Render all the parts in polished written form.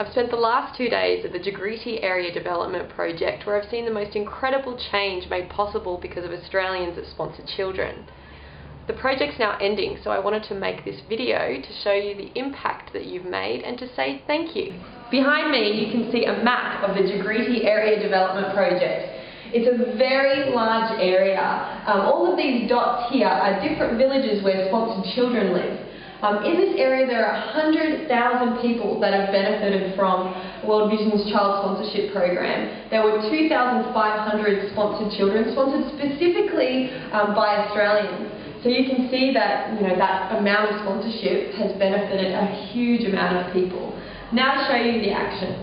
I've spent the last 2 days at the Jagriti Area Development Project, where I've seen the most incredible change made possible because of Australians that sponsor children. The project's now ending, so I wanted to make this video to show you the impact that you've made and to say thank you. Behind me you can see a map of the Jagriti Area Development Project. It's a very large area. All of these dots here are different villages where sponsored children live. In this area there are 100,000 people that have benefited from World Vision's Child Sponsorship Program. There were 2,500 sponsored children, sponsored specifically by Australians. So you can see that, that amount of sponsorship has benefited a huge amount of people. Now to show you the action.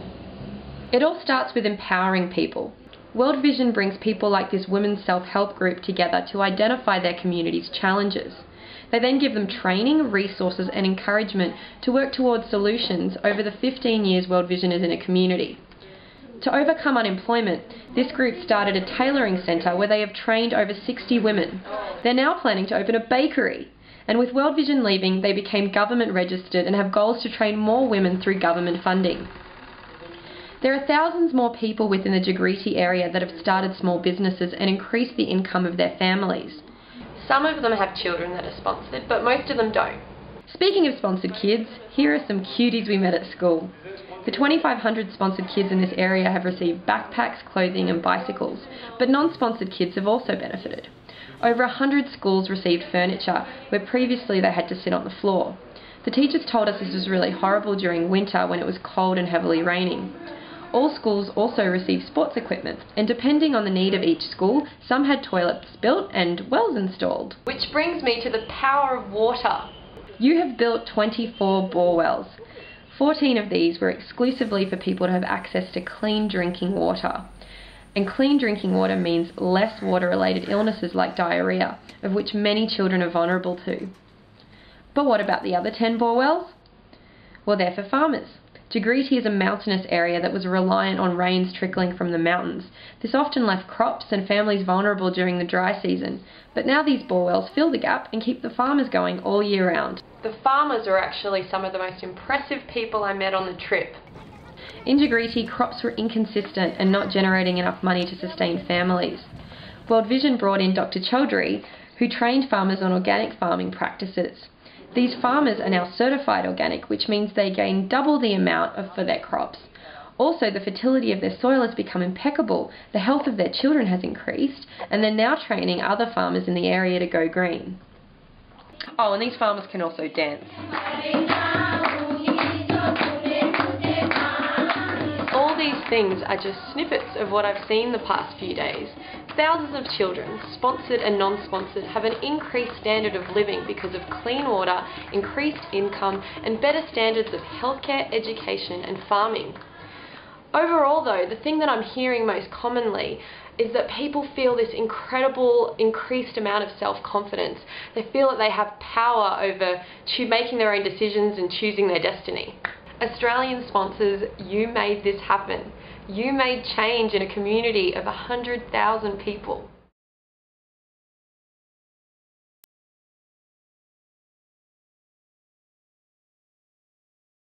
It all starts with empowering people. World Vision brings people like this women's self-help group together to identify their community's challenges. They then give them training, resources and encouragement to work towards solutions over the 15 years World Vision is in a community. To overcome unemployment, this group started a tailoring centre where they have trained over 60 women. They're now planning to open a bakery. And with World Vision leaving, they became government registered and have goals to train more women through government funding. There are thousands more people within the Jagriti area that have started small businesses and increased the income of their families. Some of them have children that are sponsored, but most of them don't. Speaking of sponsored kids, here are some cuties we met at school. The 2,500 sponsored kids in this area have received backpacks, clothing and bicycles, but non-sponsored kids have also benefited. Over 100 schools received furniture, where previously they had to sit on the floor. The teachers told us this was really horrible during winter when it was cold and heavily raining. All schools also received sports equipment, and depending on the need of each school, some had toilets built and wells installed. Which brings me to the power of water. You have built 24 bore wells. 14 of these were exclusively for people to have access to clean drinking water. And clean drinking water means less water-related illnesses like diarrhea, of which many children are vulnerable to. But what about the other 10 bore wells? Well, they're for farmers. Jagriti is a mountainous area that was reliant on rains trickling from the mountains. This often left crops and families vulnerable during the dry season, but now these bore wells fill the gap and keep the farmers going all year round. The farmers are actually some of the most impressive people I met on the trip. In Jagriti, crops were inconsistent and not generating enough money to sustain families. World Vision brought in Dr. Chaudhry, who trained farmers on organic farming practices. These farmers are now certified organic, which means they gain double the amount for their crops. Also, the fertility of their soil has become impeccable, the health of their children has increased, and they're now training other farmers in the area to go green. Oh, and these farmers can also dance. All these things are just snippets of what I've seen the past few days. Thousands of children, sponsored and non-sponsored, have an increased standard of living because of clean water, increased income, and better standards of healthcare, education, and farming. Overall though, the thing that I'm hearing most commonly is that people feel this incredible increased amount of self-confidence. They feel that they have power over making their own decisions and choosing their destiny. Australian sponsors, you made this happen. You made change in a community of 100,000 people.